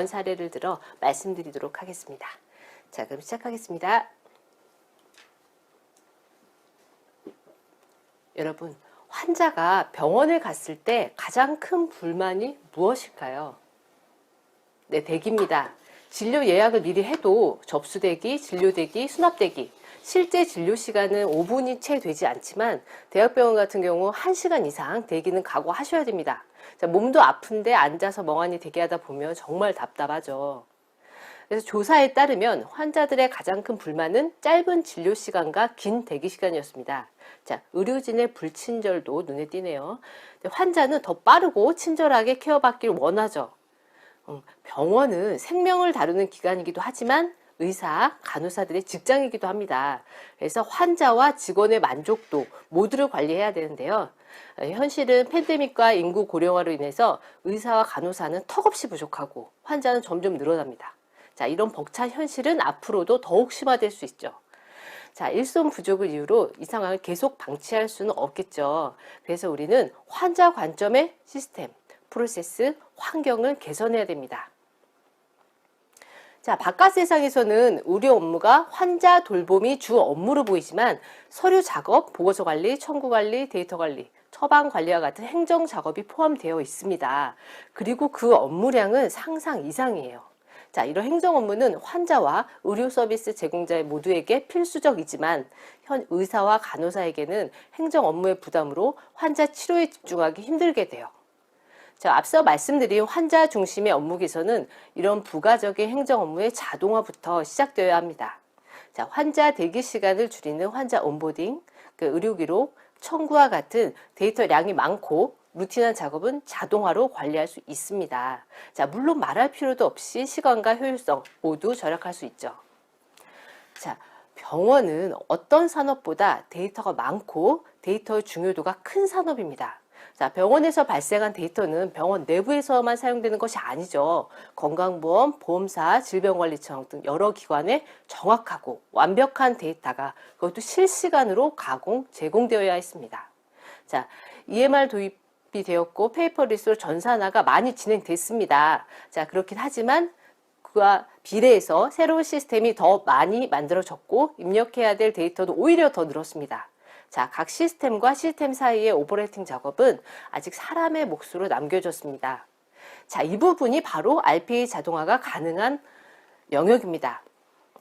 사례를 들어 말씀드리도록 하겠습니다. 자, 그럼 시작하겠습니다. 여러분, 환자가 병원에 갔을 때 가장 큰 불만이 무엇일까요? 네, 대기입니다. 진료 예약을 미리 해도 접수대기, 진료대기, 수납대기, 실제 진료 시간은 5분이 채 되지 않지만 대학병원 같은 경우 1시간 이상 대기는 각오하셔야 됩니다. 자, 몸도 아픈데 앉아서 멍하니 대기하다 보면 정말 답답하죠. 그래서 조사에 따르면 환자들의 가장 큰 불만은 짧은 진료 시간과 긴 대기 시간이었습니다. 자, 의료진의 불친절도 눈에 띄네요. 환자는 더 빠르고 친절하게 케어받기를 원하죠. 병원은 생명을 다루는 기관이기도 하지만 의사, 간호사들의 직장이기도 합니다. 그래서 환자와 직원의 만족도 모두를 관리해야 되는데요. 현실은 팬데믹과 인구 고령화로 인해서 의사와 간호사는 턱없이 부족하고 환자는 점점 늘어납니다. 자, 이런 벅찬 현실은 앞으로도 더욱 심화될 수 있죠. 자, 일손 부족을 이유로 이 상황을 계속 방치할 수는 없겠죠. 그래서 우리는 환자 관점의 시스템, 프로세스, 환경을 개선해야 됩니다. 자, 바깥 세상에서는 의료 업무가 환자 돌봄이 주 업무로 보이지만 서류 작업, 보고서 관리, 청구 관리, 데이터 관리, 처방 관리와 같은 행정 작업이 포함되어 있습니다. 그리고 그 업무량은 상상 이상이에요. 자, 이런 행정 업무는 환자와 의료 서비스 제공자 모두에게 필수적이지만 현 의사와 간호사에게는 행정 업무의 부담으로 환자 치료에 집중하기 힘들게 돼요. 자, 앞서 말씀드린 환자 중심의 업무 개선은 이런 부가적인 행정 업무의 자동화부터 시작되어야 합니다. 자, 환자 대기 시간을 줄이는 환자 온보딩, 의료 기록, 청구와 같은 데이터량이 많고 루틴한 작업은 자동화로 관리할 수 있습니다. 자, 물론 말할 필요도 없이 시간과 효율성 모두 절약할 수 있죠. 자, 병원은 어떤 산업보다 데이터가 많고 데이터의 중요도가 큰 산업입니다. 자, 병원에서 발생한 데이터는 병원 내부에서만 사용되는 것이 아니죠. 건강보험, 보험사, 질병관리청 등 여러 기관에 정확하고 완벽한 데이터가 그것도 실시간으로 제공되어야 했습니다. 자, EMR 도입이 되었고 페이퍼리스로 전산화가 많이 진행됐습니다. 자, 그렇긴 하지만 그와 비례해서 새로운 시스템이 더 많이 만들어졌고 입력해야 될 데이터도 오히려 더 늘었습니다. 자, 각 시스템과 시스템 사이의 오퍼레이팅 작업은 아직 사람의 몫으로 남겨졌습니다. 자, 이 부분이 바로 RPA 자동화가 가능한 영역입니다.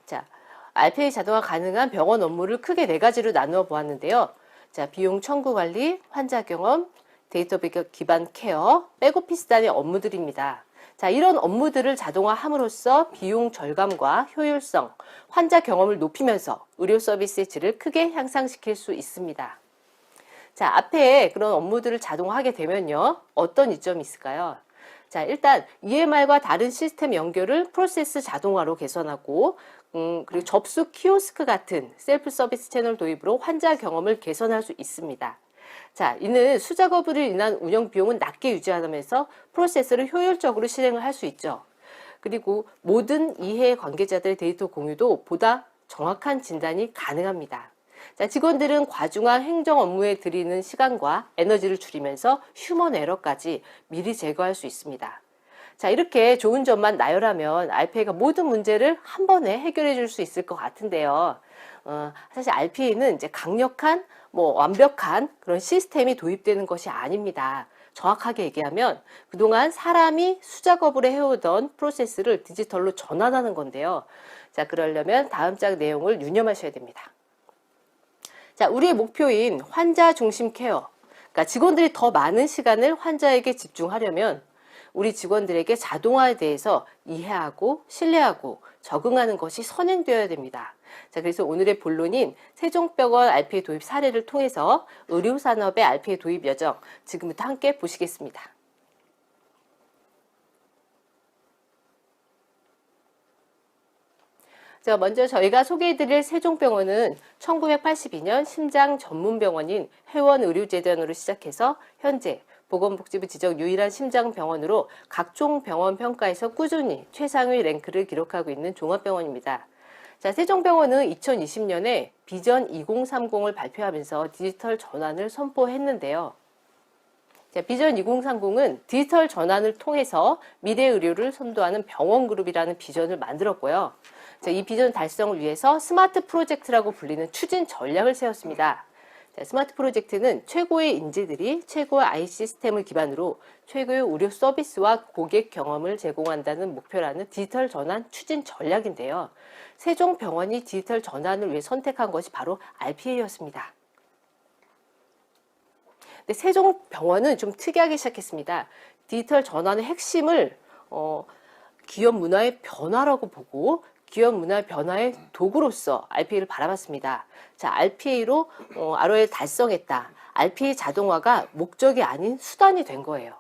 자, RPA 자동화 가능한 병원 업무를 크게 4가지로 나누어 보았는데요. 자, 비용 청구 관리, 환자 경험, 데이터 기반 케어, 백오피스 단의 업무들입니다. 자, 이런 업무들을 자동화함으로써 비용 절감과 효율성, 환자 경험을 높이면서 의료 서비스의 질을 크게 향상시킬 수 있습니다. 자, 앞에 그런 업무들을 자동화하게 되면요, 어떤 이점이 있을까요? 자, 일단 EMR과 다른 시스템 연결을 프로세스 자동화로 개선하고 그리고 접수 키오스크 같은 셀프 서비스 채널 도입으로 환자 경험을 개선할 수 있습니다. 자, 이는 수작업으로 인한 운영 비용은 낮게 유지하면서 프로세스를 효율적으로 실행을 할 수 있죠. 그리고 모든 이해 관계자들의 데이터 공유도 보다 정확한 진단이 가능합니다. 자, 직원들은 과중한 행정 업무에 들이는 시간과 에너지를 줄이면서 휴먼 에러까지 미리 제거할 수 있습니다. 자, 이렇게 좋은 점만 나열하면 RPA가 모든 문제를 한 번에 해결해 줄 수 있을 것 같은데요. 사실 RPA는 이제 강력한 완벽한 그런 시스템이 도입되는 것이 아닙니다. 정확하게 얘기하면 그동안 사람이 수작업으로 해오던 프로세스를 디지털로 전환하는 건데요. 자, 그러려면 다음 장 내용을 유념하셔야 됩니다. 자, 우리의 목표인 환자 중심 케어. 그러니까 직원들이 더 많은 시간을 환자에게 집중하려면 우리 직원들에게 자동화에 대해서 이해하고 신뢰하고 적응하는 것이 선행되어야 됩니다. 자, 그래서 오늘의 본론인 세종병원 RPA 도입 사례를 통해서 의료산업의 RPA 도입 여정 지금부터 함께 보시겠습니다. 자, 먼저 저희가 소개해드릴 세종병원은 1982년 심장 전문병원인 회원의료재단으로 시작해서 현재 보건복지부 지적 유일한 심장병원으로 각종 병원 평가에서 꾸준히 최상위 랭크를 기록하고 있는 종합병원입니다. 자, 세종병원은 2020년에 비전 2030을 발표하면서 디지털 전환을 선포했는데요. 자, 비전 2030은 디지털 전환을 통해서 미래 의료를 선도하는 병원 그룹이라는 비전을 만들었고요. 자, 이 비전 달성을 위해서 스마트 프로젝트라고 불리는 추진 전략을 세웠습니다. 자, 스마트 프로젝트는 최고의 인재들이 최고의 IT 시스템을 기반으로 최고의 의료 서비스와 고객 경험을 제공한다는 목표라는 디지털 전환 추진 전략인데요. 세종병원이 디지털 전환을 위해 선택한 것이 바로 RPA였습니다. 근데 세종병원은 좀 특이하게 시작했습니다. 디지털 전환의 핵심을 기업 문화의 변화라고 보고 기업 문화의 변화의 도구로서 RPA를 바라봤습니다. 자, RPA로 ROI를 달성했다. RPA 자동화가 목적이 아닌 수단이 된 거예요.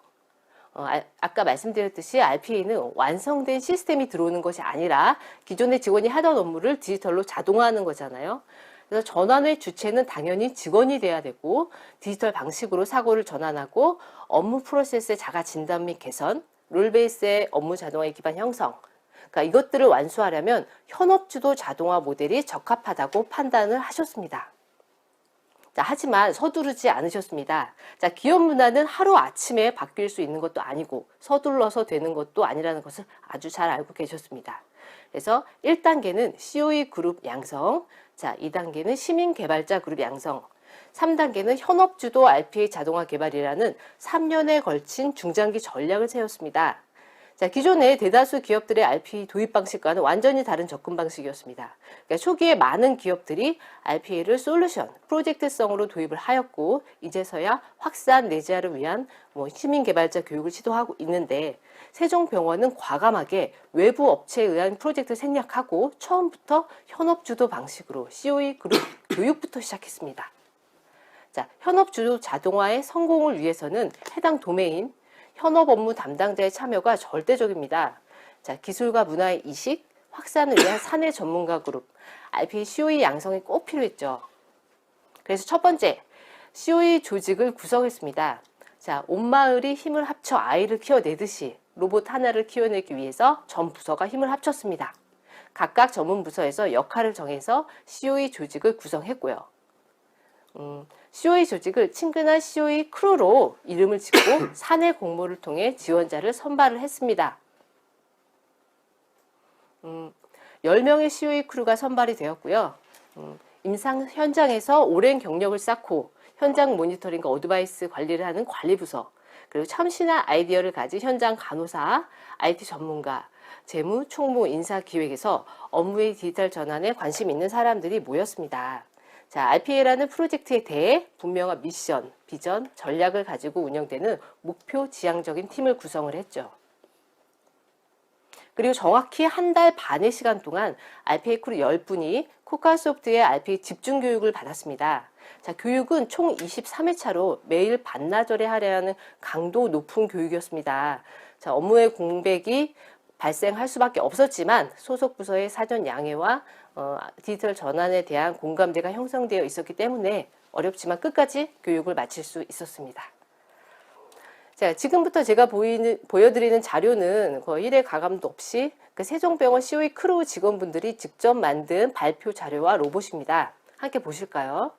아까 말씀드렸듯이 RPA는 완성된 시스템이 들어오는 것이 아니라 기존의 직원이 하던 업무를 디지털로 자동화하는 거잖아요. 그래서 전환의 주체는 당연히 직원이 돼야 되고 디지털 방식으로 사고를 전환하고 업무 프로세스의 자가 진단 및 개선, 롤베이스의 업무 자동화의 기반 형성, 그러니까 이것들을 완수하려면 현업주도 자동화 모델이 적합하다고 판단을 하셨습니다. 자, 하지만 서두르지 않으셨습니다. 자, 기업 문화는 하루아침에 바뀔 수 있는 것도 아니고 서둘러서 되는 것도 아니라는 것을 아주 잘 알고 계셨습니다. 그래서 1단계는 COE 그룹 양성, 자, 2단계는 시민개발자 그룹 양성, 3단계는 현업주도 RPA 자동화 개발이라는 3년에 걸친 중장기 전략을 세웠습니다. 자, 기존의 대다수 기업들의 RPA 도입 방식과는 완전히 다른 접근 방식이었습니다. 그러니까 초기에 많은 기업들이 RPA를 솔루션, 프로젝트성으로 도입을 하였고 이제서야 확산 내재화를 위한 시민개발자 교육을 시도하고 있는데 세종병원은 과감하게 외부 업체에 의한 프로젝트를 생략하고 처음부터 현업주도 방식으로 COE 그룹 교육부터 시작했습니다. 자, 현업주도 자동화의 성공을 위해서는 해당 도메인, 현업 업무 담당자의 참여가 절대적입니다. 자, 기술과 문화의 이식, 확산을 위한 사내 전문가 그룹, RPA COE 양성이 꼭 필요했죠. 그래서 첫 번째, COE 조직을 구성했습니다. 자, 온 마을이 힘을 합쳐 아이를 키워내듯이 로봇 하나를 키워내기 위해서 전 부서가 힘을 합쳤습니다. 각각 전문 부서에서 역할을 정해서 COE 조직을 구성했고요. COE 조직을 친근한 COE 크루로 이름을 짓고 사내 공모를 통해 지원자를 선발을 했습니다. 10명의 COE 크루가 선발이 되었고요. 임상 현장에서 오랜 경력을 쌓고 현장 모니터링과 어드바이스 관리를 하는 관리부서, 그리고 참신한 아이디어를 가진 현장 간호사, IT 전문가, 재무, 총무, 인사, 기획에서 업무의 디지털 전환에 관심 있는 사람들이 모였습니다. 자, RPA라는 프로젝트에 대해 분명한 미션, 비전, 전략을 가지고 운영되는 목표 지향적인 팀을 구성을 했죠. 그리고 정확히 한 달 반의 시간 동안 RPA 크루 10분이 코카소프트의 RPA 집중 교육을 받았습니다. 자, 교육은 총 23회차로 매일 반나절에 하려는 강도 높은 교육이었습니다. 자, 업무의 공백이 발생할 수밖에 없었지만 소속 부서의 사전 양해와 디지털 전환에 대한 공감대가 형성되어 있었기 때문에 어렵지만 끝까지 교육을 마칠 수 있었습니다. 자, 지금부터 제가 보여드리는 자료는 거의 1회 가감도 없이 세종병원 COE 크루 직원분들이 직접 만든 발표 자료와 로봇입니다. 함께 보실까요?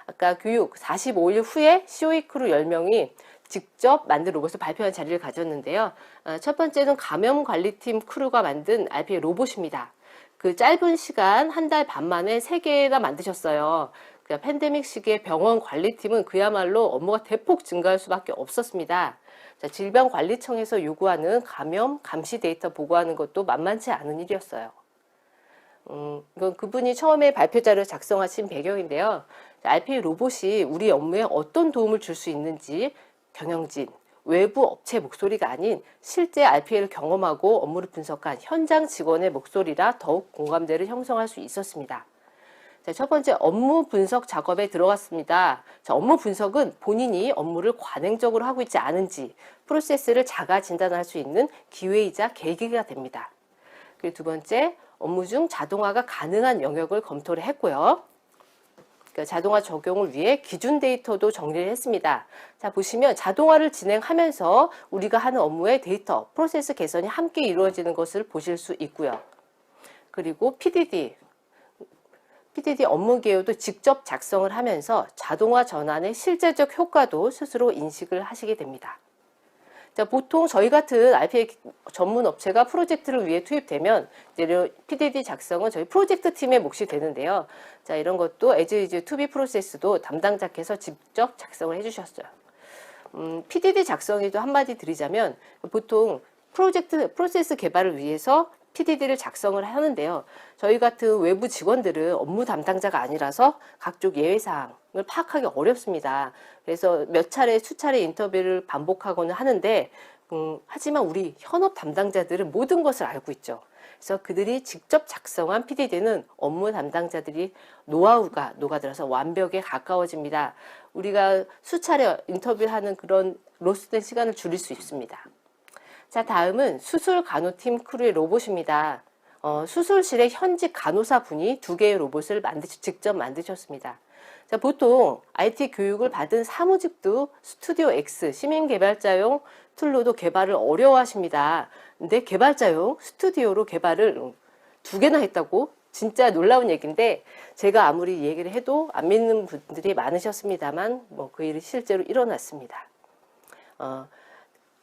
아까 교육 45일 후에 COE 크루 10명이 직접 만든 로봇을 발표한 자리를 가졌는데요. 첫 번째는 감염관리팀 크루가 만든 RPA 로봇입니다. 그 짧은 시간 한 달 반 만에 3개나 만드셨어요. 그러니까 팬데믹 시기에 병원 관리팀은 그야말로 업무가 대폭 증가할 수밖에 없었습니다. 자, 질병관리청에서 요구하는 감염 감시 데이터 보고하는 것도 만만치 않은 일이었어요. 이건 그분이 처음에 발표 자료를 작성하신 배경인데요. RPA 로봇이 우리 업무에 어떤 도움을 줄 수 있는지 경영진, 외부 업체 목소리가 아닌 실제 RPA를 경험하고 업무를 분석한 현장 직원의 목소리라 더욱 공감대를 형성할 수 있었습니다. 자, 첫 번째 업무 분석 작업에 들어갔습니다. 자, 업무 분석은 본인이 업무를 관행적으로 하고 있지 않은지 프로세스를 자가 진단할 수 있는 기회이자 계기가 됩니다. 그리고 두 번째, 업무 중 자동화가 가능한 영역을 검토를 했고요. 자동화 적용을 위해 기준 데이터도 정리를 했습니다. 자, 보시면 자동화를 진행하면서 우리가 하는 업무의 데이터, 프로세스 개선이 함께 이루어지는 것을 보실 수 있고요. 그리고 PDD, PDD 업무 개요도 직접 작성을 하면서 자동화 전환의 실제적 효과도 스스로 인식을 하시게 됩니다. 자, 보통 저희 같은 RPA 전문 업체가 프로젝트를 위해 투입되면 PDD 작성은 저희 프로젝트 팀의 몫이 되는데요. 자, 이런 것도 as is to be 프로세스도 담당자께서 직접 작성을 해주셨어요. PDD 작성에도 한마디 드리자면 보통 프로세스 개발을 위해서 PDD를 작성을 하는데요. 저희 같은 외부 직원들은 업무 담당자가 아니라서 각종 예외사항을 파악하기 어렵습니다. 그래서 몇 차례, 수차례 인터뷰를 반복하고는 하는데 하지만 우리 현업 담당자들은 모든 것을 알고 있죠. 그래서 그들이 직접 작성한 PDD는 업무 담당자들이 노하우가 녹아들어서 완벽에 가까워집니다. 우리가 수차례 인터뷰하는 그런 로스된 시간을 줄일 수 있습니다. 자, 다음은 수술 간호팀 크루의 로봇입니다. 수술실에 현직 간호사 분이 2개의 로봇을 직접 만드셨습니다. 자, 보통 IT 교육을 받은 사무직도 스튜디오 X 시민 개발자용 툴로도 개발을 어려워하십니다. 근데 개발자용 스튜디오로 개발을 2개나 했다고? 진짜 놀라운 얘기인데 제가 아무리 얘기를 해도 안 믿는 분들이 많으셨습니다만 그 일이 실제로 일어났습니다.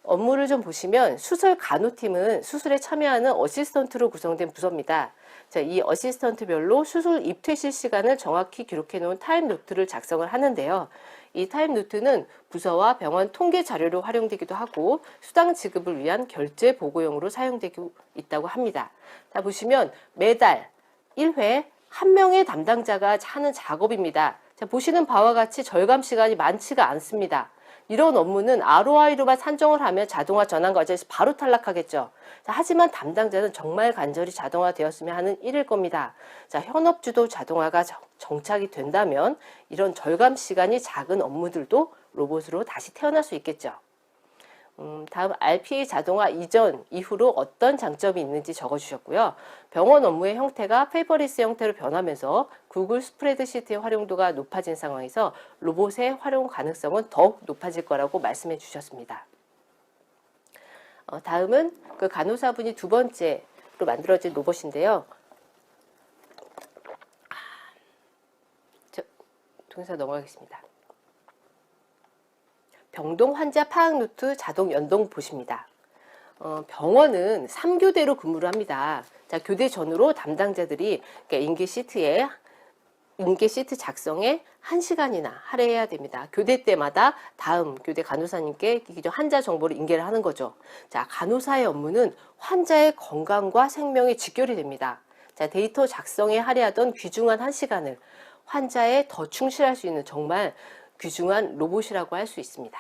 업무를 좀 보시면 수술 간호팀은 수술에 참여하는 어시스턴트로 구성된 부서입니다. 자, 이 어시스턴트별로 수술 입퇴실 시간을 정확히 기록해 놓은 타임 노트를 작성을 하는데요. 이 타임 노트는 부서와 병원 통계 자료로 활용되기도 하고 수당 지급을 위한 결제 보고용으로 사용되고 있다고 합니다. 자, 보시면 매달 1회 한 명의 담당자가 하는 작업입니다. 자, 보시는 바와 같이 절감 시간이 많지가 않습니다. 이런 업무는 ROI로만 산정을 하면 자동화 전환 과정에서 바로 탈락하겠죠. 자, 하지만 담당자는 정말 간절히 자동화되었으면 하는 일일 겁니다. 자, 현업주도 자동화가 정착이 된다면 이런 절감 시간이 작은 업무들도 로봇으로 다시 태어날 수 있겠죠. 다음 RPA 자동화 이전, 이후로 어떤 장점이 있는지 적어주셨고요. 병원 업무의 형태가 페이퍼리스 형태로 변하면서 구글 스프레드시트의 활용도가 높아진 상황에서 로봇의 활용 가능성은 더욱 높아질 거라고 말씀해 주셨습니다. 다음은 그 간호사분이 2번째로 만들어진 로봇인데요. 동영상 넘어가겠습니다. 병동 환자 파악 노트 자동 연동 봇입니다. 병원은 3교대로 근무를 합니다. 자, 교대 전후로 담당자들이 인계 시트 작성에 1시간이나 할애해야 됩니다. 교대 때마다 다음 교대 간호사님께 환자 정보를 인계를 하는 거죠. 자, 간호사의 업무는 환자의 건강과 생명에 직결이 됩니다. 자, 데이터 작성에 할애하던 귀중한 1시간을 환자에 더 충실할 수 있는 정말 귀중한 로봇이라고 할 수 있습니다.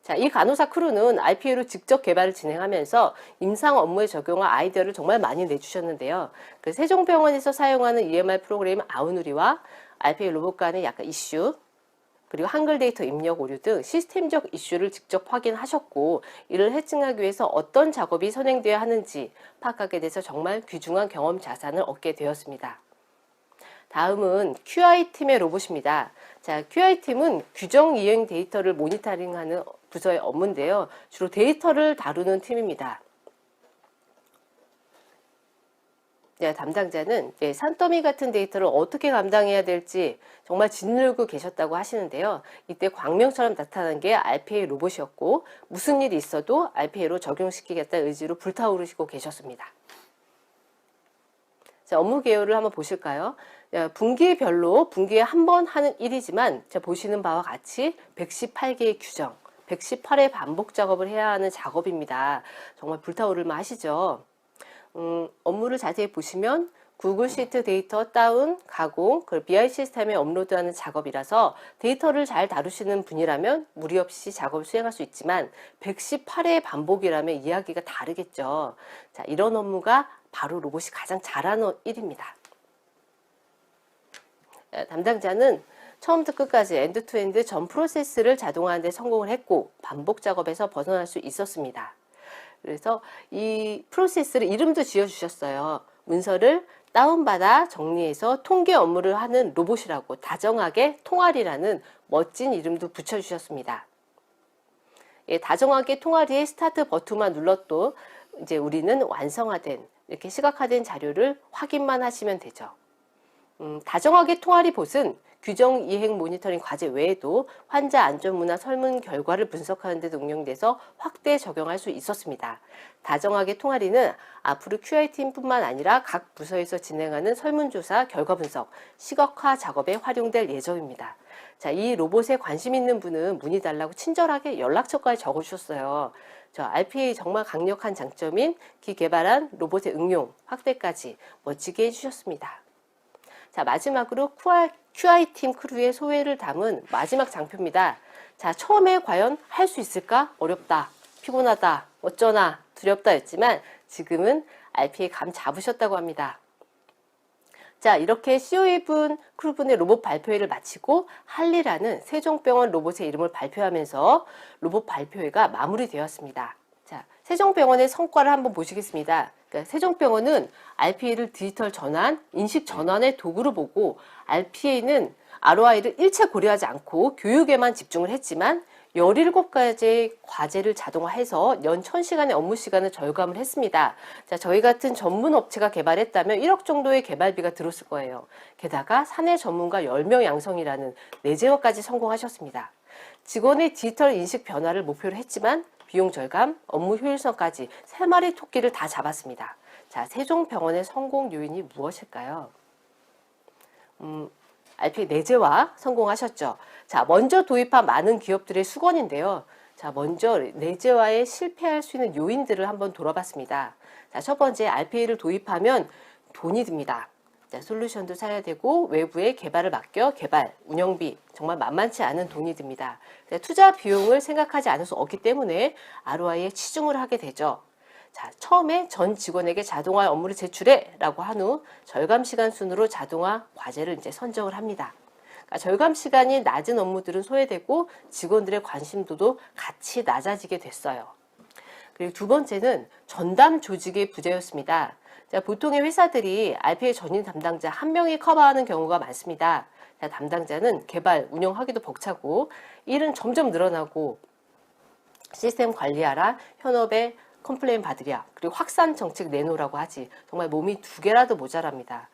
자, 이 간호사 크루는 RPA로 직접 개발을 진행하면서 임상 업무에 적용한 아이디어를 정말 많이 내주셨는데요. 그 세종병원에서 사용하는 EMR 프로그램 아우누리와 RPA 로봇 간의 약간 이슈, 그리고 한글 데이터 입력 오류 등 시스템적 이슈를 직접 확인하셨고 이를 해칭하기 위해서 어떤 작업이 선행되어야 하는지 파악하게 돼서 정말 귀중한 경험 자산을 얻게 되었습니다. 다음은 QI팀의 로봇입니다. 자, QI팀은 규정 이행 데이터를 모니터링하는 부서의 업무인데요. 주로 데이터를 다루는 팀입니다. 담당자는 산더미 같은 데이터를 어떻게 감당해야 될지 정말 짓누르고 계셨다고 하시는데요. 이때 광명처럼 나타난 게 RPA 로봇이었고 무슨 일이 있어도 RPA로 적용시키겠다는 의지로 불타오르시고 계셨습니다. 자, 업무 개요를 한번 보실까요? 분기별로 분기에 한 번 하는 일이지만 보시는 바와 같이 118개의 규정, 118회 반복 작업을 해야 하는 작업입니다. 정말 불타오를만 하시죠. 업무를 자세히 보시면 구글 시트 데이터 다운, 가공, 그리고 BI 시스템에 업로드하는 작업이라서 데이터를 잘 다루시는 분이라면 무리 없이 작업을 수행할 수 있지만 118회 반복이라면 이야기가 다르겠죠. 자, 이런 업무가 바로 로봇이 가장 잘하는 일입니다. 담당자는 처음부터 끝까지 엔드투엔드 전 프로세스를 자동화하는 데 성공을 했고 반복 작업에서 벗어날 수 있었습니다. 그래서 이 프로세스를 이름도 지어주셨어요. 문서를 다운받아 정리해서 통계 업무를 하는 로봇이라고 다정하게 통아리라는 멋진 이름도 붙여주셨습니다. 다정하게 통아리의 스타트 버튼만 눌러도 이제 우리는 완성화된 이렇게 시각화된 자료를 확인만 하시면 되죠. 다정하게 통화 리봇은 규정 이행 모니터링 과제 외에도 환자 안전 문화 설문 결과를 분석하는 데 응용돼서 확대 적용할 수 있었습니다. 다정하게 통화리는 앞으로 QA팀뿐만 아니라 각 부서에서 진행하는 설문조사 결과 분석, 시각화 작업에 활용될 예정입니다. 자, 이 로봇에 관심 있는 분은 문의 달라고 친절하게 연락처까지 적어주셨어요. 저 RPA 정말 강력한 장점인 기개발한 로봇의 응용, 확대까지 멋지게 해주셨습니다. 자, 마지막으로 QI팀 크루의 소회를 담은 마지막 장표입니다. 자, 처음에 과연 할 수 있을까? 어렵다, 피곤하다, 어쩌나, 두렵다 였지만 지금은 RPA 감 잡으셨다고 합니다. 자, 이렇게 COE분 크루분의 로봇 발표회를 마치고 할리라는 세종병원 로봇의 이름을 발표하면서 로봇 발표회가 마무리되었습니다. 자, 세종병원의 성과를 한번 보시겠습니다. 그러니까 세종병원은 RPA를 디지털 전환, 인식 전환의 도구로 보고 RPA는 ROI를 일체 고려하지 않고 교육에만 집중을 했지만 17가지의 과제를 자동화해서 연 1000시간의 업무 시간을 절감을 했습니다. 자, 저희 같은 전문 업체가 개발했다면 1억 정도의 개발비가 들었을 거예요. 게다가 사내 전문가 10명 양성이라는 내재화까지 성공하셨습니다. 직원의 디지털 인식 변화를 목표로 했지만 비용 절감, 업무 효율성까지 3마리 토끼를 다 잡았습니다. 자, 세종병원의 성공 요인이 무엇일까요? RPA 내재화 성공하셨죠. 자, 먼저 도입한 많은 기업들의 수건인데요. 자, 먼저 내재화에 실패할 수 있는 요인들을 한번 돌아봤습니다. 자, 첫 번째, RPA를 도입하면 돈이 듭니다. 자, 솔루션도 사야 되고 외부에 개발을 맡겨 개발, 운영비 정말 만만치 않은 돈이 듭니다. 투자 비용을 생각하지 않을 수 없기 때문에 ROI에 치중을 하게 되죠. 자, 처음에 전 직원에게 자동화 업무를 제출해 라고 한 후 절감 시간 순으로 자동화 과제를 이제 선정을 합니다. 그러니까 절감 시간이 낮은 업무들은 소외되고 직원들의 관심도도 같이 낮아지게 됐어요. 그리고 두 번째는 전담 조직의 부재였습니다. 자, 보통의 회사들이 RPA 전임 담당자 한 명이 커버하는 경우가 많습니다. 자, 담당자는 개발, 운영하기도 벅차고 일은 점점 늘어나고 시스템 관리하라, 현업에 컴플레인 받으랴, 그리고 확산 정책 내놓으라고 하지 정말 몸이 2개라도 모자랍니다.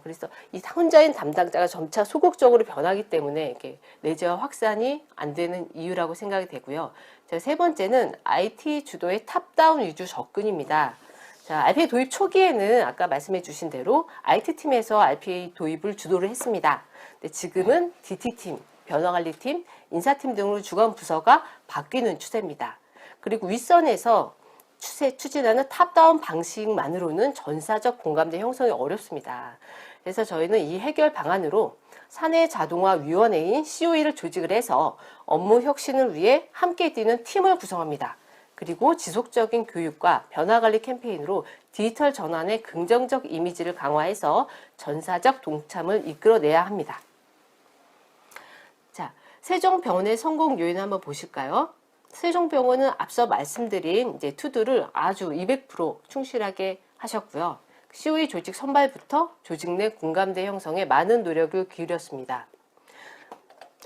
그래서 이 혼자인 담당자가 점차 소극적으로 변하기 때문에 이렇게 내재화 확산이 안 되는 이유라고 생각이 되고요. 자, 세 번째는 IT 주도의 탑다운 위주 접근입니다. 자, RPA 도입 초기에는 아까 말씀해 주신 대로 IT팀에서 RPA 도입을 주도를 했습니다. 근데 지금은 DT팀, 변화관리팀, 인사팀 등으로 주관 부서가 바뀌는 추세입니다. 그리고 윗선에서 추진하는 탑다운 방식만으로는 전사적 공감대 형성이 어렵습니다. 그래서 저희는 이 해결 방안으로 사내 자동화 위원회인 COE를 조직을 해서 업무 혁신을 위해 함께 뛰는 팀을 구성합니다. 그리고 지속적인 교육과 변화관리 캠페인으로 디지털 전환의 긍정적 이미지를 강화해서 전사적 동참을 이끌어내야 합니다. 자, 세종병원의 성공 요인을 한번 보실까요? 세종병원은 앞서 말씀드린 이제 투두를 아주 200% 충실하게 하셨고요. COE 조직 선발부터 조직 내 공감대 형성에 많은 노력을 기울였습니다.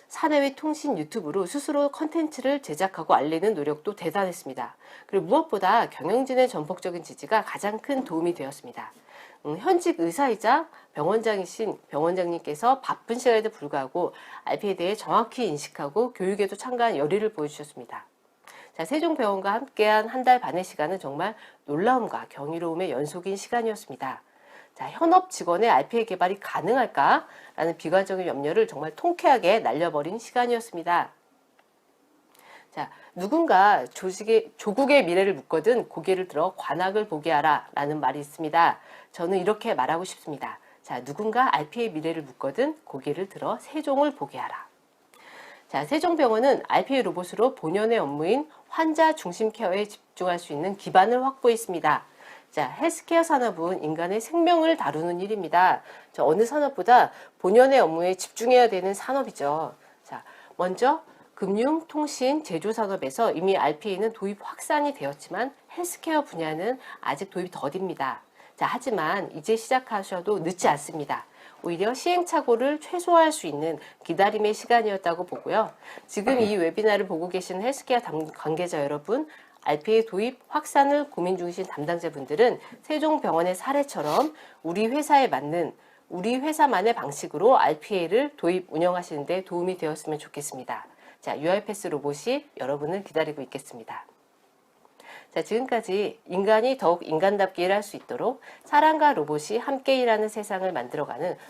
사내외 통신 유튜브로 스스로 컨텐츠를 제작하고 알리는 노력도 대단했습니다. 그리고 무엇보다 경영진의 전폭적인 지지가 가장 큰 도움이 되었습니다. 현직 의사이자 병원장이신 병원장님께서 바쁜 시간에도 불구하고 RPA에 대해 정확히 인식하고 교육에도 참가한 열의를 보여주셨습니다. 자, 세종병원과 함께한 한 달 반의 시간은 정말 놀라움과 경이로움의 연속인 시간이었습니다. 자, 현업 직원의 RPA 개발이 가능할까라는 비관적인 염려를 정말 통쾌하게 날려버린 시간이었습니다. 자, 누군가 조국의 미래를 묻거든 고개를 들어 관악을 보게 하라 라는 말이 있습니다. 저는 이렇게 말하고 싶습니다. 자, 누군가 RPA의 미래를 묻거든 고개를 들어 세종을 보게 하라. 자, 세종병원은 RPA 로봇으로 본연의 업무인 환자 중심 케어에 집중할 수 있는 기반을 확보했습니다. 자, 헬스케어 산업은 인간의 생명을 다루는 일입니다. 자, 어느 산업보다 본연의 업무에 집중해야 되는 산업이죠. 자, 먼저 금융, 통신, 제조 산업에서 이미 RPA는 도입 확산이 되었지만 헬스케어 분야는 아직 도입이 더딥니다. 자, 하지만 이제 시작하셔도 늦지 않습니다. 오히려 시행착오를 최소화할 수 있는 기다림의 시간이었다고 보고요. 지금 이 웨비나를 보고 계신 헬스케어 관계자 여러분, RPA 도입 확산을 고민 중이신 담당자분들은 세종병원의 사례처럼 우리 회사에 맞는 우리 회사만의 방식으로 RPA를 도입 운영하시는 데 도움이 되었으면 좋겠습니다. 자, UiPath 로봇이 여러분을 기다리고 있겠습니다. 자, 지금까지 인간이 더욱 인간답게 일할 수 있도록 사람과 로봇이 함께 일하는 세상을 만들어가는